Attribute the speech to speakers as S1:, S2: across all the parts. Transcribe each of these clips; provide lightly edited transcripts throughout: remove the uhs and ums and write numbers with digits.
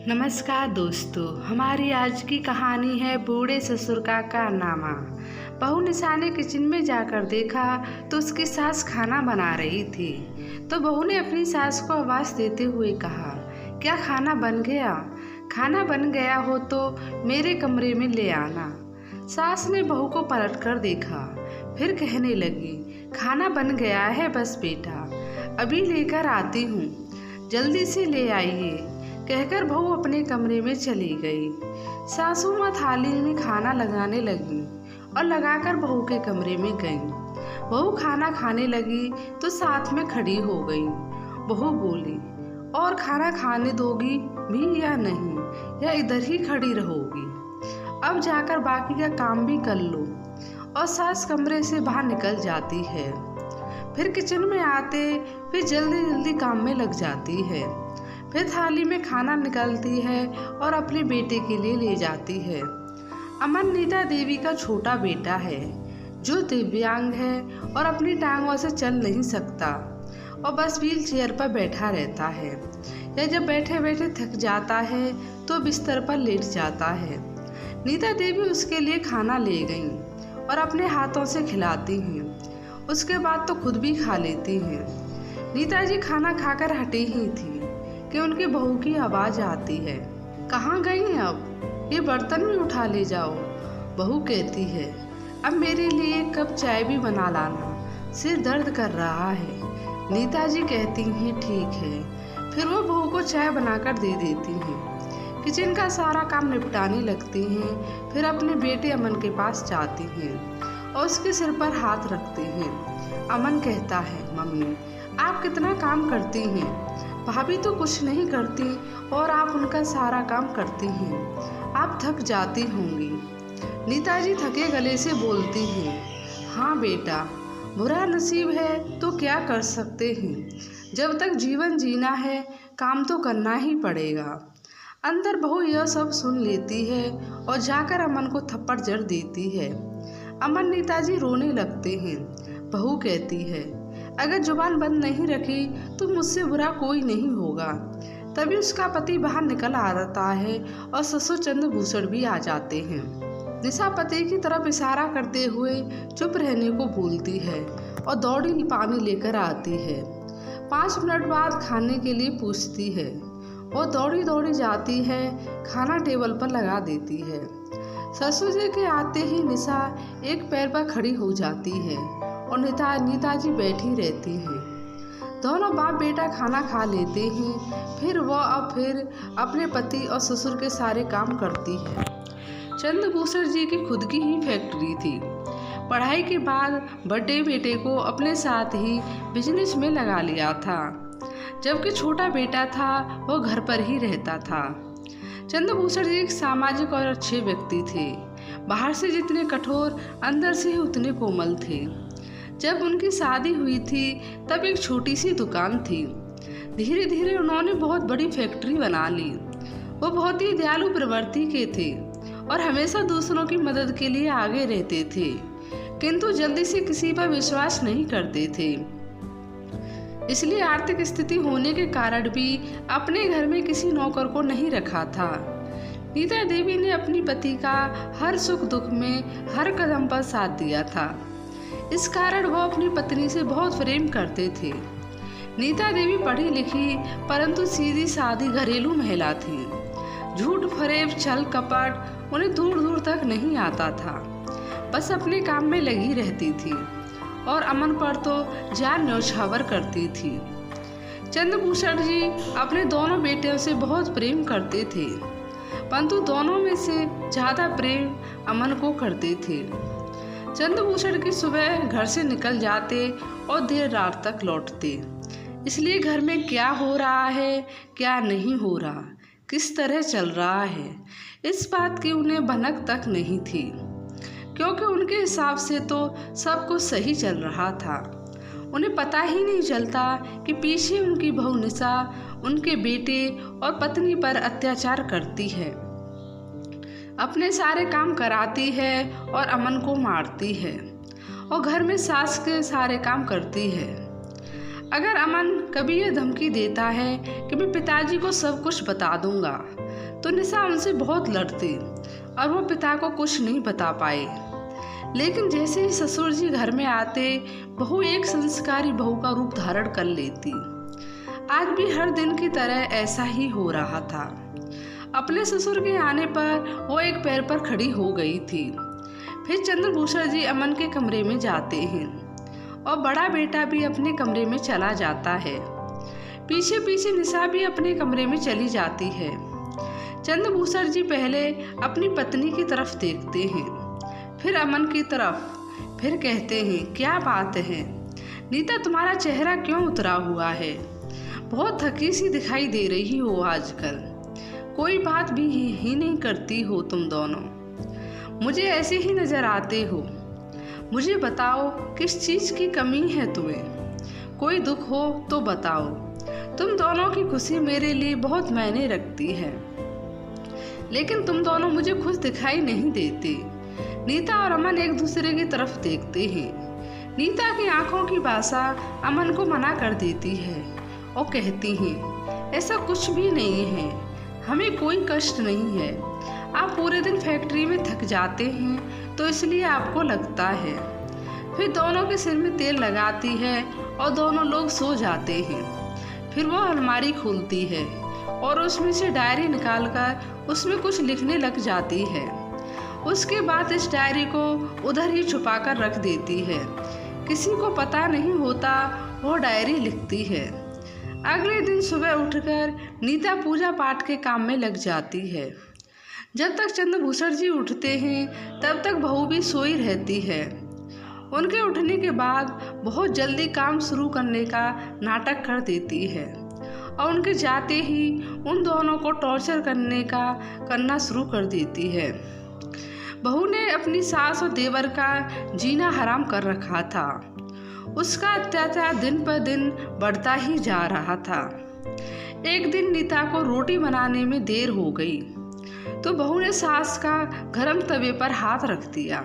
S1: नमस्कार दोस्तों, हमारी आज की कहानी है बूढ़े ससुर का कारनामा। बहू निशा ने किचन में जाकर देखा तो उसकी सास खाना बना रही थी। तो बहू ने अपनी सास को आवाज़ देते हुए कहा, क्या खाना बन गया? खाना बन गया हो तो मेरे कमरे में ले आना। सास ने बहू को पलट कर देखा, फिर कहने लगी, खाना बन गया है बस बेटा, अभी लेकर आती हूँ, जल्दी से ले आइए। कहकर बहू अपने कमरे में चली गई। सासू माँ थाली में खाना लगाने लगी और लगाकर बहू के कमरे में गई। बहू खाना खाने लगी तो साथ में खड़ी हो गई। बहू बोली, और खाना खाने दोगी भी या नहीं, या इधर ही खड़ी रहोगी? अब जाकर बाकी का काम भी कर लो। और सास कमरे से बाहर निकल जाती है। फिर किचन में आते फिर जल्दी जल्दी काम में लग जाती है। फिर थाली में खाना निकालती है और अपने बेटे के लिए ले जाती है। अमन नीता देवी का छोटा बेटा है जो दिव्यांग है और अपनी टांगों से चल नहीं सकता और बस व्हील चेयर पर बैठा रहता है। या जब बैठे बैठे थक जाता है तो बिस्तर पर लेट जाता है। नीता देवी उसके लिए खाना ले गई और अपने हाथों से खिलाती हैं। उसके बाद तो खुद भी खा लेती हैं। नीता जी खाना खाकर हटी ही थी कि उनकी बहू की आवाज़ आती है, कहाँ गई हैं अब? ये बर्तन भी उठा ले जाओ। बहू कहती है, अब मेरे लिए एक कप चाय भी बना लाना, सिर दर्द कर रहा है। नीता जी कहती हैं, ठीक है। फिर वो बहू को चाय बनाकर दे देती हैं। किचन का सारा काम निपटाने लगती हैं। फिर अपने बेटे अमन के पास जाती हैं और उसके सिर पर हाथ रखती हैं। अमन कहता है, मम्मी आप कितना काम करती हैं, भाभी तो कुछ नहीं करती और आप उनका सारा काम करती हैं, आप थक जाती होंगी। नीता जी थके गले से बोलती हैं, हाँ बेटा, बुरा नसीब है तो क्या कर सकते हैं, जब तक जीवन जीना है काम तो करना ही पड़ेगा। अंदर बहू यह सब सुन लेती है और जाकर अमन को थप्पड़ जड़ देती है। अमन नीता जी रोने लगते हैं। बहू कहती है, अगर जुबान बंद नहीं रखी तो मुझसे बुरा कोई नहीं होगा। तभी उसका पति बाहर निकल आता है और ससुर चंद्रभूषण भी आ जाते हैं। निशा पति की तरफ इशारा करते हुए चुप रहने को बोलती है और दौड़ी पानी लेकर आती है। 5 मिनट बाद खाने के लिए पूछती है और दौड़ी दौड़ी जाती है, खाना टेबल पर लगा देती है। ससुर जी के आते ही निशा एक पैर पर खड़ी हो जाती है और नीता जी बैठी रहती हैं। दोनों बाप बेटा खाना खा लेते हैं। फिर वह फिर अपने पति और ससुर के सारे काम करती है। चंद्रभूषण जी की खुद की ही फैक्ट्री थी। पढ़ाई के बाद बड़े बेटे को अपने साथ ही बिजनेस में लगा लिया था, जबकि छोटा बेटा था वो घर पर ही रहता था। चंद्रभूषण जी एक सामाजिक और अच्छे व्यक्ति थे। बाहर से जितने कठोर, अंदर से ही उतने कोमल थे। जब उनकी शादी हुई थी तब एक छोटी सी दुकान थी। धीरे धीरे उन्होंने बहुत बड़ी फैक्ट्री बना ली। वो बहुत ही दयालु प्रवृत्ति के थे और हमेशा दूसरों की मदद के लिए आगे रहते थे, किंतु जल्दी से किसी पर विश्वास नहीं करते थे। इसलिए आर्थिक स्थिति होने के कारण भी अपने घर में किसी नौकर को नहीं रखा था। नीता देवी ने अपनी पति का हर सुख दुख में हर कदम पर साथ दिया था। इस कारण वो अपनी पत्नी से बहुत प्रेम करते थे। नीता देवी पढ़ी लिखी परंतु सीधी सादी घरेलू महिला थी। झूठ फरेब छल कपट उन्हें दूर दूर तक नहीं आता था। बस अपने काम में लगी रहती थी और अमन पर तो जान न्यौछावर करती थी। चंद्रभूषण जी अपने दोनों बेटियों से बहुत प्रेम करते थे, परंतु दोनों में से ज़्यादा प्रेम अमन को करते थे। चंद्रभूषण की सुबह घर से निकल जाते और देर रात तक लौटते, इसलिए घर में क्या हो रहा है क्या नहीं हो रहा, किस तरह चल रहा है, इस बात की उन्हें भनक तक नहीं थी, क्योंकि उनके हिसाब से तो सब कुछ सही चल रहा था। उन्हें पता ही नहीं चलता कि पीछे उनकी बहू निशा उनके बेटे और पत्नी पर अत्याचार करती है, अपने सारे काम कराती है और अमन को मारती है और घर में सास के सारे काम करती है। अगर अमन कभी यह धमकी देता है कि मैं पिताजी को सब कुछ बता दूंगा, तो निशा उनसे बहुत लड़ती और वो पिता को कुछ नहीं बता पाए। लेकिन जैसे ही ससुर जी घर में आते, बहू एक संस्कारी बहू का रूप धारण कर लेती। आज भी हर दिन की तरह ऐसा ही हो रहा था। अपने ससुर के आने पर वो एक पैर पर खड़ी हो गई थी। फिर चंद्रभूषण जी अमन के कमरे में जाते हैं और बड़ा बेटा भी अपने कमरे में चला जाता है। पीछे पीछे निशा भी अपने कमरे में चली जाती है। चंद्रभूषण जी पहले अपनी पत्नी की तरफ देखते हैं, फिर अमन की तरफ, फिर कहते हैं, क्या बात है नीता, तुम्हारा चेहरा क्यों उतरा हुआ है? बहुत थकी सी दिखाई दे रही हो आजकल। कोई बात भी ही नहीं करती हो तुम दोनों, मुझे ऐसे ही नजर आते हो। मुझे बताओ किस चीज़ की कमी है तुम्हें? कोई दुख हो तो बताओ। तुम दोनों की खुशी मेरे लिए बहुत मायने रखती है, लेकिन तुम दोनों मुझे खुश दिखाई नहीं देते। नीता और अमन एक दूसरे की तरफ देखते हैं। नीता की आंखों की भाषा अमन को मना कर देती है और कहती हैं, ऐसा कुछ भी नहीं है, हमें कोई कष्ट नहीं है। आप पूरे दिन फैक्ट्री में थक जाते हैं तो इसलिए आपको लगता है। फिर दोनों के सिर में तेल लगाती है और दोनों लोग सो जाते हैं। फिर वो अलमारी खोलती है और उसमें से डायरी निकालकर उसमें कुछ लिखने लग जाती है। उसके बाद इस डायरी को उधर ही छुपाकर रख देती है। किसी को पता नहीं होता वो डायरी लिखती है। अगले दिन सुबह उठकर नीता पूजा पाठ के काम में लग जाती है। जब तक चंद्रभूषण जी उठते हैं तब तक बहू भी सोई रहती है। उनके उठने के बाद बहुत जल्दी काम शुरू करने का नाटक कर देती है और उनके जाते ही उन दोनों को टॉर्चर करना शुरू कर देती है। बहू ने अपनी सास और देवर का जीना हराम कर रखा था। उसका अत्याचार दिन पर दिन बढ़ता ही जा रहा था। एक दिन नीता को रोटी बनाने में देर हो गई तो बहू ने सास का गरम तवे पर हाथ रख दिया।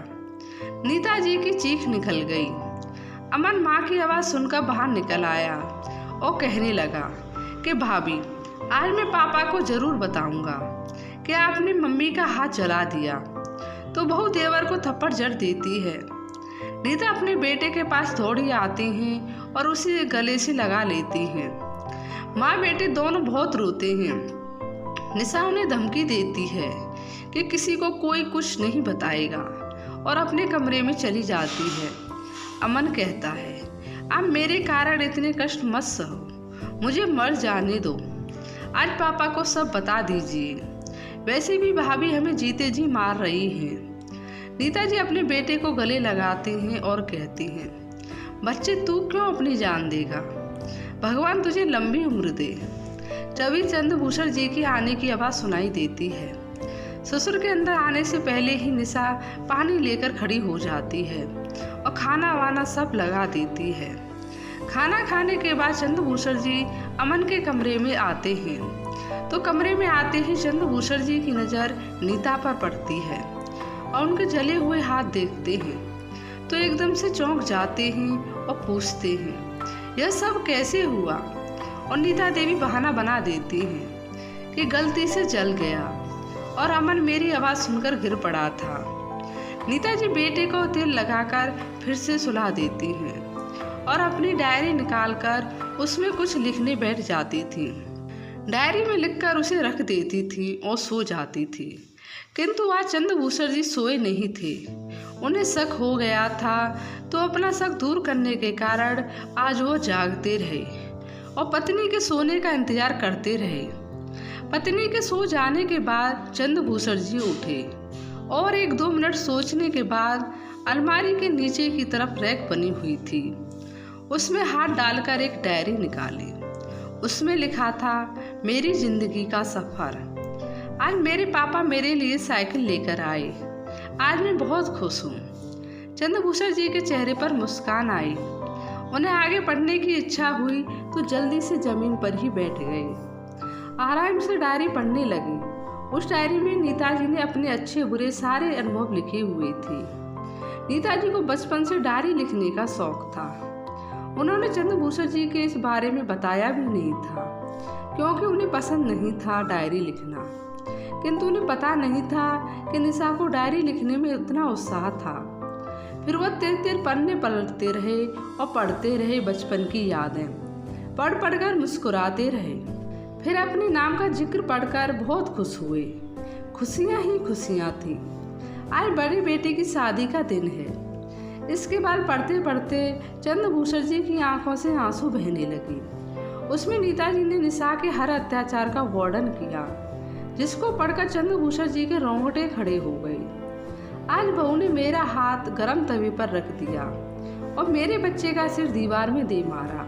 S1: नीता जी की चीख निकल गई। अमन माँ की आवाज़ सुनकर बाहर निकल आया और कहने लगा कि भाभी, आज मैं पापा को ज़रूर बताऊंगा कि आपने मम्मी का हाथ जला दिया। तो बहू देवर को थप्पड़ जड़ देती है। नीता अपने बेटे के पास दौड़ी आती हैं और उसे गले से लगा लेती हैं। माँ बेटे दोनों बहुत रोते हैं। निशा उन्हें धमकी देती है कि किसी को कोई कुछ नहीं बताएगा और अपने कमरे में चली जाती है। अमन कहता है, आप मेरे कारण इतने कष्ट मत सहो, मुझे मर जाने दो। आज पापा को सब बता दीजिए, वैसे भी भाभी हमें जीते जी मार रही हैं। नीता जी अपने बेटे को गले लगाती हैं और कहती हैं, बच्चे तू क्यों अपनी जान देगा, भगवान तुझे लंबी उम्र दे। तभी चंद्रभूषण जी की आने की आवाज़ सुनाई देती है। ससुर के अंदर आने से पहले ही निशा पानी लेकर खड़ी हो जाती है और खाना वाना सब लगा देती है। खाना खाने के बाद चंद्रभूषण जी अमन के कमरे में आते हैं। तो कमरे में आते ही चंद्रभूषण जी की नज़र नीता पर पड़ती है और उनके जले हुए हाथ देखते हैं तो एकदम से चौंक जाते हैं और पूछते हैं, यह सब कैसे हुआ? और नीता देवी बहाना बना देती हैं कि गलती से जल गया और अमन मेरी आवाज़ सुनकर गिर पड़ा था। नीता जी बेटे को तेल लगाकर फिर से सुला देती हैं और अपनी डायरी निकालकर उसमें कुछ लिखने बैठ जाती थी। डायरी में लिखकर उसे रख देती थी और सो जाती थी। किंतु आज चंद्रभूषण जी सोए नहीं थे। उन्हें शक हो गया था तो अपना शक दूर करने के कारण आज वो जागते रहे और पत्नी के सोने का इंतजार करते रहे। पत्नी के सो जाने के बाद चंद्रभूषण जी उठे और 1-2 मिनट सोचने के बाद अलमारी के नीचे की तरफ रैक बनी हुई थी, उसमें हाथ डालकर एक डायरी निकाली। उसमें लिखा था, मेरी जिंदगी का सफ़र। आज मेरे पापा मेरे लिए साइकिल लेकर आए। आज मैं बहुत खुश हूँ। चंद्रभूषण जी के चेहरे पर मुस्कान आई। उन्हें आगे पढ़ने की इच्छा हुई तो जल्दी से जमीन पर ही बैठ गए। आराम से डायरी पढ़ने लगी। उस डायरी में नीता जी ने अपने अच्छे बुरे सारे अनुभव लिखे हुए थे। नीता जी को बचपन से डायरी लिखने का शौक था। उन्होंने चंद्रभूषण जी के इस बारे में बताया भी नहीं था क्योंकि उन्हें पसंद नहीं था डायरी लिखना। किंतु उन्हें पता नहीं था कि निशा को डायरी लिखने में इतना उत्साह था। फिर वह तेर पन्ने पलटते रहे और पढ़ते रहे बचपन की यादें। पढ़ पढ़कर मुस्कुराते रहे। फिर अपने नाम का जिक्र पढ़कर बहुत खुश हुए। खुशियाँ ही खुशियाँ थी। आज बड़ी बेटी की शादी का दिन है। इसके बाद पढ़ते पढ़ते चंद्रभूषण जी की आंखों से आंसू बहने लगे। उसमें नीता जी ने निशा के हर अत्याचार का वर्णन किया, जिसको पढ़कर चंद्रभूषण जी के रोंगटे खड़े हो गए। आज बहू ने मेरा हाथ गरम तवे पर रख दिया और मेरे बच्चे का सिर दीवार में दे मारा।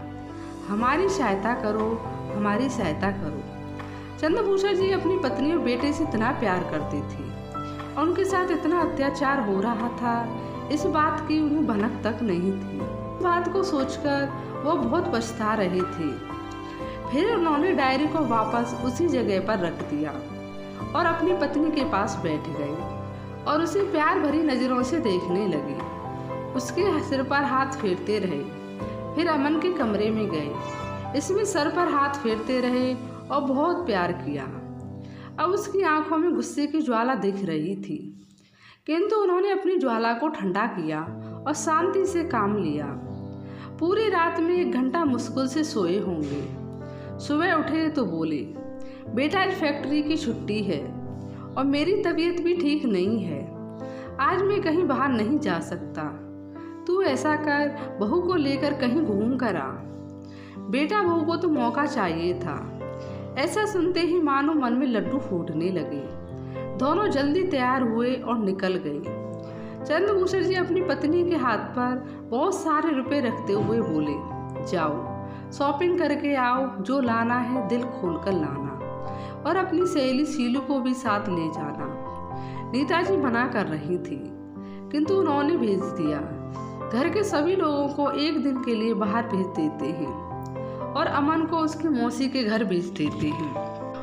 S1: हमारी सहायता करो, हमारी सहायता करो। चंद्रभूषण जी अपनी पत्नी और बेटे से इतना प्यार करते थे और उनके साथ इतना अत्याचार हो रहा था, इस बात की उन्हें भनक तक नहीं थी। बात को सोचकर वो बहुत पछता रहे थे। फिर उन्होंने डायरी को वापस उसी जगह पर रख दिया और अपनी पत्नी के पास बैठ गए और उसे प्यार भरी नज़रों से देखने लगे। उसके सिर पर हाथ फेरते रहे। फिर अमन के कमरे में गए। इसमें सर पर हाथ फेरते रहे और बहुत प्यार किया। अब उसकी आंखों में गुस्से की ज्वाला दिख रही थी, किंतु उन्होंने अपनी ज्वाला को ठंडा किया और शांति से काम लिया। पूरी रात में 1 घंटा मुश्किल से सोए होंगे। सुबह उठे तो बोले, बेटा आज फैक्ट्री की छुट्टी है और मेरी तबीयत भी ठीक नहीं है। आज मैं कहीं बाहर नहीं जा सकता। तू ऐसा कर, बहू को लेकर कहीं घूम कर आ। बेटा, बहू को तो मौका चाहिए था। ऐसा सुनते ही मानो मन में लड्डू फूटने लगे। दोनों जल्दी तैयार हुए और निकल गए। चंद्रभूषण जी अपनी पत्नी के हाथ पर बहुत सारे रुपए रखते हुए बोले, जाओ शॉपिंग करके आओ, जो लाना है दिल खोल कर लाना और अपनी सहेली शीलू को भी साथ ले जाना। नीता जी मना कर रही थी, किंतु उन्होंने भेज दिया। घर के सभी लोगों को 1 दिन के लिए बाहर भेज देते हैं और अमन को उसकी मौसी के घर भेज देते हैं।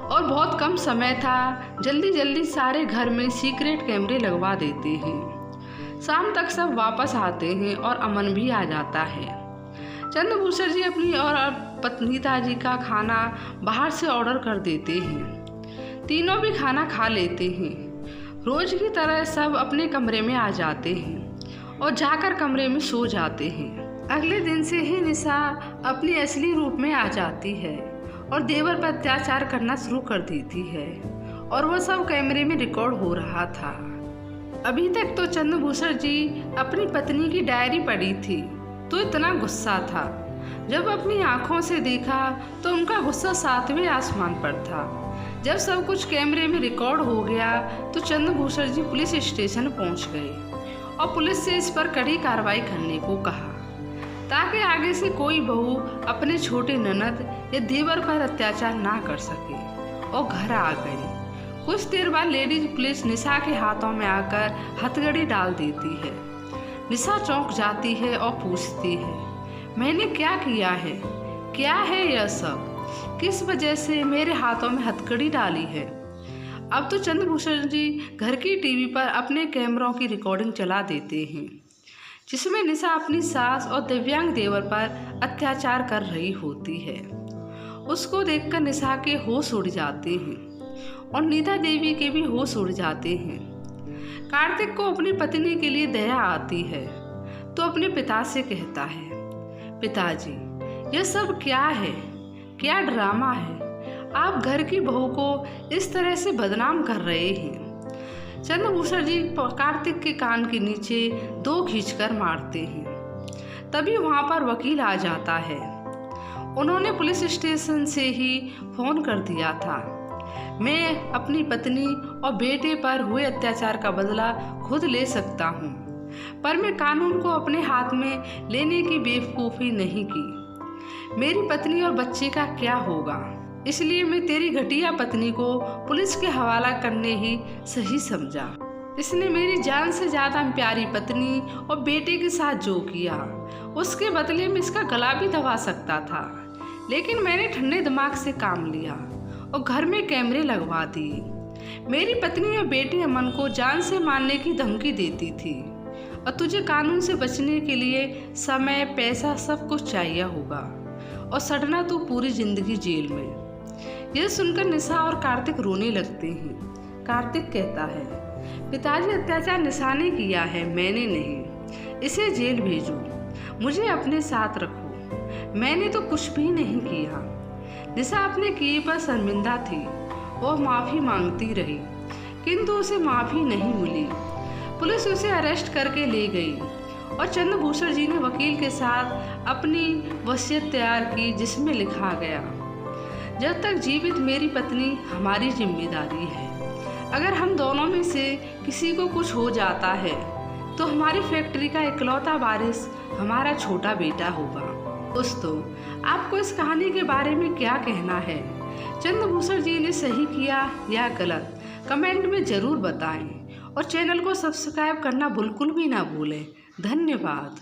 S1: और बहुत कम समय था, जल्दी जल्दी सारे घर में सीक्रेट कैमरे लगवा देते हैं। शाम तक सब वापस आते हैं और अमन भी आ जाता है। चंद्रभूषण जी अपनी और नीता जी का खाना बाहर से ऑर्डर कर देते हैं। तीनों भी खाना खा लेते हैं। रोज की तरह सब अपने कमरे में आ जाते हैं और जाकर कमरे में सो जाते हैं। अगले दिन से ही निशा अपनी असली रूप में आ जाती है और देवर पर अत्याचार करना शुरू कर देती है और वह सब कैमरे में रिकॉर्ड हो रहा था। अभी तक तो चंद्रभूषण जी अपनी पत्नी की डायरी पढ़ी थी तो इतना गुस्सा था। जब अपनी आंखों से देखा तो उनका गुस्सा 7वें आसमान पर था। जब सब कुछ कैमरे में रिकॉर्ड हो गया तो चंद्रभूषण जी पुलिस स्टेशन पहुंच गए और पुलिस से इस पर कड़ी कार्रवाई करने को कहा, ताकि आगे से कोई बहू अपने छोटे ननद या देवर पर अत्याचार ना कर सके। और घर आ गई। कुछ देर बाद लेडीज पुलिस निशा के हाथों में आकर हथकड़ी डाल देती है। निशा चौंक जाती है और पूछती है, मैंने क्या किया है? क्या है यह सब? किस वजह से मेरे हाथों में हथकड़ी डाली है? अब तो चंद्रभूषण जी घर की टीवी पर अपने कैमरों की रिकॉर्डिंग चला देते हैं, जिसमें निशा अपनी सास और दिव्यांग देवर पर अत्याचार कर रही होती है। उसको देखकर निशा के होश उड़ जाते हैं और नीता देवी के भी होश उड़ जाते हैं। कार्तिक को अपनी पत्नी के लिए दया आती है तो अपने पिता से कहता है, पिताजी यह सब क्या है? क्या ड्रामा है? आप घर की बहू को इस तरह से बदनाम कर रहे हैं। चंद्रभूषण जी कार्तिक के कान के नीचे 2 खींचकर मारते हैं। तभी वहां पर वकील आ जाता है। उन्होंने पुलिस स्टेशन से ही फोन कर दिया था, मैं अपनी पत्नी और बेटे पर हुए अत्याचार का बदला खुद ले सकता हूँ, पर मैं कानून को अपने हाथ में लेने की बेवकूफ़ी नहीं की। मेरी पत्नी और बच्चे का क्या होगा? इसलिए मैं तेरी घटिया पत्नी को पुलिस के हवाला करने ही सही समझा। इसने मेरी जान से ज़्यादा प्यारी पत्नी और बेटे के साथ जो किया, उसके बदले में इसका गला भी दबा सकता था, लेकिन मैंने ठंडे दिमाग से काम लिया और घर में कैमरे लगवा दिए। मेरी पत्नी और बेटे अमन को जान से मारने की धमकी देती थी और तुझे कानून से बचने के लिए समय, पैसा सब कुछ चाहिए होगा और सड़ना तू पूरी जिंदगी जेल में। यह सुनकर निशा और कार्तिक रोने लगते हैं। कार्तिक कहता है, पिताजी अत्याचार निशा ने किया है, मैंने नहीं। इसे जेल भेजो, मुझे अपने साथ रखो, मैंने तो कुछ भी नहीं किया। निशा अपने किए पर शर्मिंदा थी और माफ़ी मांगती रही, किंतु उसे माफ़ी नहीं मिली। पुलिस उसे अरेस्ट करके ले गई और चंद्रभूषण जी ने वकील के साथ अपनी वसीयत तैयार की, जिसमें लिखा गया, जब तक जीवित मेरी पत्नी हमारी जिम्मेदारी है। अगर हम दोनों में से किसी को कुछ हो जाता है तो हमारी फैक्ट्री का इकलौता वारिस हमारा छोटा बेटा होगा। दोस्तों, आपको इस कहानी के बारे में क्या कहना है? चंद्रभूषण जी ने सही किया या गलत? कमेंट में ज़रूर बताएं और चैनल को सब्सक्राइब करना बिल्कुल भी ना भूलें। धन्यवाद।